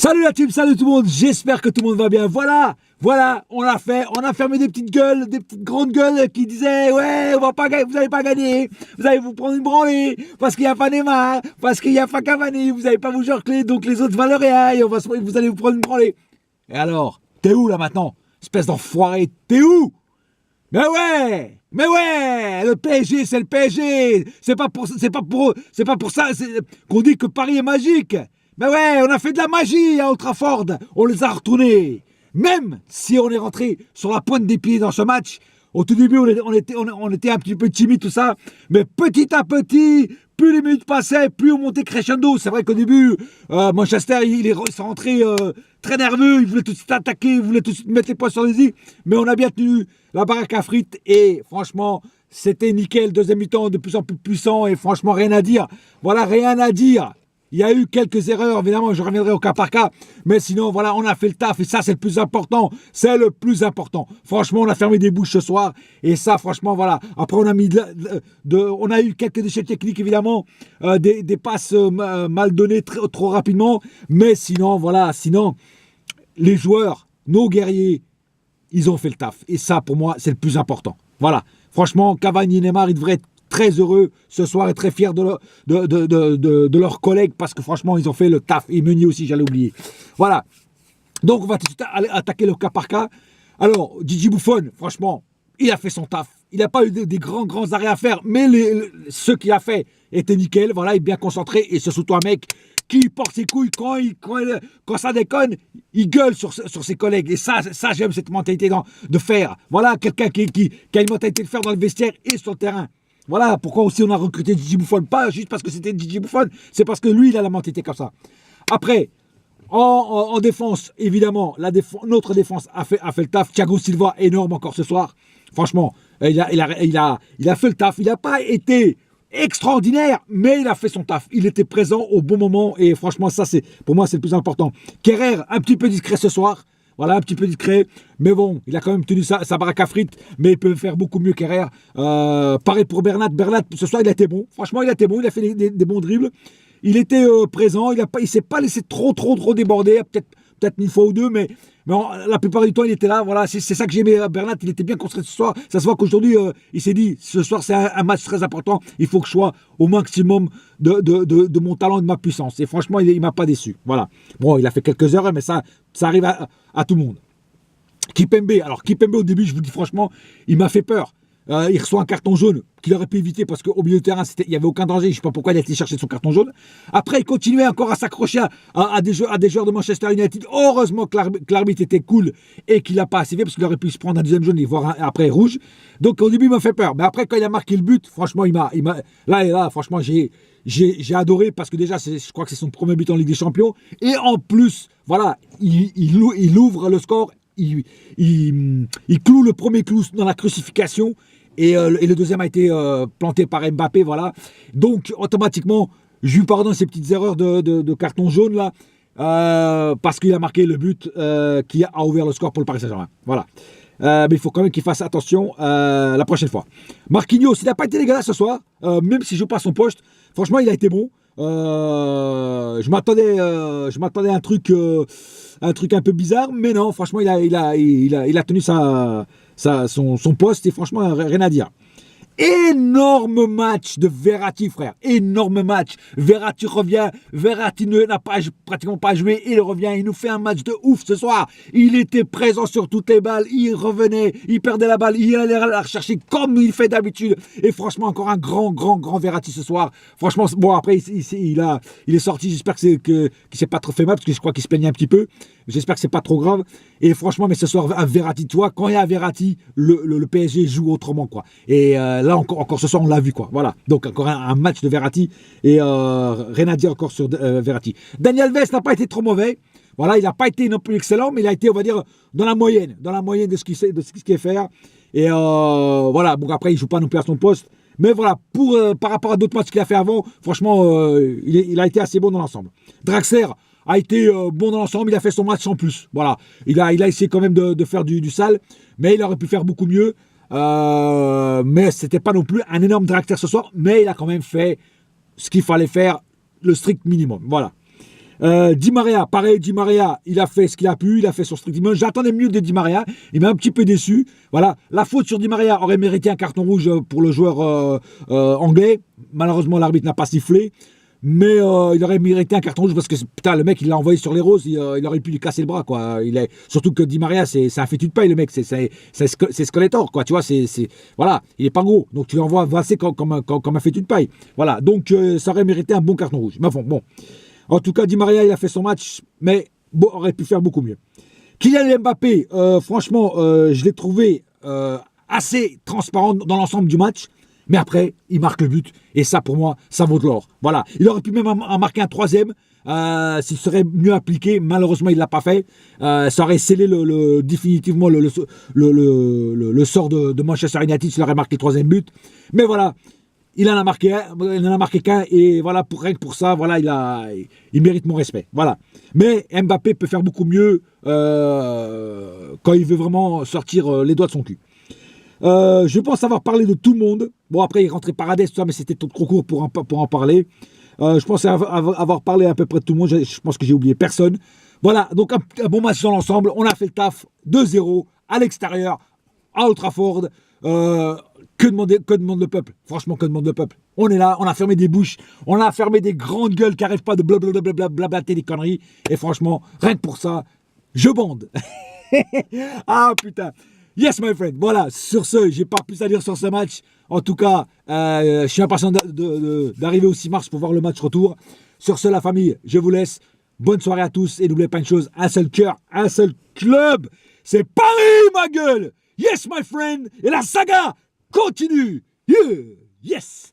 Salut la team, salut tout le monde, j'espère que tout le monde va bien. Voilà, on l'a fait, on a fermé des petites gueules, des petites grandes gueules qui disaient ouais, on va pas, vous allez pas gagner, vous allez vous prendre une branlée, parce qu'il n'y a pas Neymar, parce qu'il n'y a pas Cavani, vous allez pas vous jorcler, donc les autres valent rien, et vous allez vous prendre une branlée. Et alors, t'es où là maintenant, espèce d'enfoiré, t'es où? Mais ouais, le PSG, c'est le PSG, c'est pas pour ça qu'on dit que Paris est magique. Mais ouais, on a fait de la magie à Old Trafford, on les a retournés. Même si on est rentré sur la pointe des pieds dans ce match, au tout début on était un petit peu timide tout ça, mais petit à petit, plus les minutes passaient, plus on montait crescendo. C'est vrai qu'au début, Manchester, ils sont rentrés très nerveux, ils voulaient tout de suite attaquer, ils voulaient tout de suite mettre les points sur les i, mais on a bien tenu la baraque à frites et franchement, c'était nickel. Deuxième mi-temps de plus en plus puissant et franchement, rien à dire. Voilà, rien à dire. Il y a eu quelques erreurs, évidemment, je reviendrai au cas par cas, mais sinon, voilà, on a fait le taf, et ça, c'est le plus important, c'est le plus important. Franchement, on a fermé des bouches ce soir, et ça, franchement, voilà. Après, on a mis on a eu quelques déchets techniques, évidemment, des passes mal données trop rapidement, mais sinon, voilà, les joueurs, nos guerriers, ils ont fait le taf, et ça, pour moi, c'est le plus important. Voilà. Franchement, Cavani et Neymar, ils devraient être très heureux ce soir et très fiers de leurs collègues parce que franchement ils ont fait le taf. Et Meunier aussi, j'allais oublier. Voilà. Donc on va tout de suite attaquer le cas par cas. Alors Gigi Buffon, franchement, il a fait son taf. Il n'a pas eu des grands arrêts à faire, mais ce qu'il a fait était nickel. Voilà, il est bien concentré et c'est surtout un mec qui porte ses couilles quand ça déconne, il gueule sur ses collègues. Et ça j'aime cette mentalité de faire. Voilà, quelqu'un qui a une mentalité de faire dans le vestiaire et sur le terrain. Voilà pourquoi aussi on a recruté Gigi Buffon. Pas juste parce que c'était Gigi Buffon, c'est parce que lui, il a la mentalité comme ça. Après, en défense, évidemment, notre défense a fait le taf. Thiago Silva, énorme encore ce soir. Franchement, il a fait le taf. Il n'a pas été extraordinaire, mais il a fait son taf. Il était présent au bon moment et franchement, ça, pour moi, c'est le plus important. Kerrer, un petit peu discret ce soir. Voilà, un petit peu discret, mais bon, il a quand même tenu sa baraque à frites, mais il peut faire beaucoup mieux qu'Herrera. Pareil pour Bernat. Bernat, ce soir, il a été bon. Franchement, il a été bon. Il a fait des bons dribbles. Il était présent. Il s'est pas laissé trop déborder. Peut-être une fois ou deux, mais la plupart du temps, il était là. Voilà, c'est ça que j'aimais. Bernat, il était bien construit ce soir. Ça se voit qu'aujourd'hui, il s'est dit, ce soir, c'est un match très important. Il faut que je sois au maximum de mon talent et de ma puissance. Et franchement, il m'a pas déçu. Voilà. Bon, il a fait quelques erreurs, mais ça arrive à tout le monde. Kipembe, au début, je vous dis franchement, il m'a fait peur. Il reçoit un carton jaune qu'il aurait pu éviter parce qu'au milieu de terrain, il n'y avait aucun danger. Je ne sais pas pourquoi il a été chercher son carton jaune. Après, il continuait encore à s'accrocher à des joueurs de Manchester United. Heureusement que l'arbitre était cool et qu'il n'a pas assez fait parce qu'il aurait pu se prendre un deuxième jaune et voir après rouge. Donc au début, il m'a fait peur. Mais après, quand il a marqué le but, franchement, là, franchement, j'ai adoré parce que déjà, je crois que c'est son premier but en Ligue des Champions. Et en plus, voilà, il ouvre le score. Il cloue le premier clou dans la crucifixion et le deuxième a été planté par Mbappé, voilà. Donc automatiquement, je lui pardonne ces petites erreurs de carton jaune là, parce qu'il a marqué le but qui a ouvert le score pour le Paris Saint-Germain. Voilà. Mais il faut quand même qu'il fasse attention la prochaine fois. Marquinhos, il n'a pas été dégueulasse ce soir, même s'il ne joue pas à son poste. Franchement, il a été bon. Je m'attendais à un truc un peu bizarre, mais non, franchement, il a tenu son poste et franchement, rien à dire. Énorme match de Verratti, frère. Énorme match. Verratti revient. Verratti n'a pratiquement pas joué. Il revient. Il nous fait un match de ouf ce soir. Il était présent sur toutes les balles. Il revenait. Il perdait la balle. Il allait la rechercher comme il fait d'habitude. Et franchement, encore un grand Verratti ce soir. Franchement, bon, après, il est sorti. J'espère qu'il s'est pas trop fait mal parce que je crois qu'il se plaignait un petit peu. J'espère que c'est pas trop grave. Et franchement, mais ce soir, un Verratti, toi, quand il y a un Verratti, le PSG joue autrement, quoi. Et là, encore ce soir, on l'a vu, quoi. Voilà. Donc, encore un match de Verratti. Et rien à dire encore sur Verratti. Dani Alves n'a pas été trop mauvais. Voilà, il n'a pas été non plus excellent, mais il a été, on va dire, dans la moyenne de ce qu'il sait faire. Et voilà. Bon, après, il joue pas non plus à son poste. Mais voilà, par rapport à d'autres matchs qu'il a fait avant, franchement, il a été assez bon dans l'ensemble. Draxler a été bon dans l'ensemble, il a fait son match sans plus. Voilà, il a essayé quand même de faire du sale, mais il aurait pu faire beaucoup mieux. Mais c'était pas non plus un énorme Draxler ce soir, mais il a quand même fait ce qu'il fallait faire, le strict minimum. Voilà. Di Maria, pareil, Di Maria, il a fait ce qu'il a pu, il a fait son strict minimum. J'attendais mieux de Di Maria, il m'a un petit peu déçu. Voilà, la faute sur Di Maria aurait mérité un carton rouge pour le joueur anglais. Malheureusement, l'arbitre n'a pas sifflé. Mais il aurait mérité un carton rouge parce que putain, le mec il l'a envoyé sur les roses, il aurait pu lui casser le bras quoi. Surtout que Di Maria c'est un fétu de paille le mec, c'est Skeletor quoi, tu vois, voilà, il est pas gros, donc tu l'envoies vasser comme un fétu de paille. Voilà, donc ça aurait mérité un bon carton rouge. Mais bon. En tout cas, Di Maria il a fait son match, mais bon, aurait pu faire beaucoup mieux. Kylian Mbappé, franchement, je l'ai trouvé assez transparent dans l'ensemble du match. Mais après, il marque le but. Et ça, pour moi, ça vaut de l'or. Voilà. Il aurait pu même en marquer un troisième. S'il serait mieux appliqué. Malheureusement, il ne l'a pas fait. Ça aurait scellé définitivement le sort de Manchester United s'il aurait marqué le troisième but. Mais voilà. Il en a marqué qu'un. Et voilà, rien que pour ça, voilà, il mérite mon respect. Voilà. Mais Mbappé peut faire beaucoup mieux quand il veut vraiment sortir les doigts de son cul. Je pense avoir parlé de tout le monde. Bon, après, il rentrait Paredes, tout ça, mais c'était trop court pour en parler. Je pense avoir parlé à peu près de tout le monde. Je pense que j'ai oublié personne. Voilà, donc un bon match dans l'ensemble. On a fait le taf 2-0 à l'extérieur, à Old Trafford. Que demande le peuple? Franchement, que demande le peuple? On est là, on a fermé des bouches, on a fermé des grandes gueules qui n'arrêtent pas de blablater des conneries. Et franchement, rien que pour ça, je bande. Ah putain. Yes, my friend. Voilà, sur ce, j'ai pas plus à dire sur ce match. En tout cas, je suis impatient d'arriver au 6 mars pour voir le match retour. Sur ce, la famille, je vous laisse. Bonne soirée à tous et n'oubliez pas une chose, un seul cœur, un seul club. C'est Paris, ma gueule. Yes, my friend. Et la saga continue. Yeah. Yes.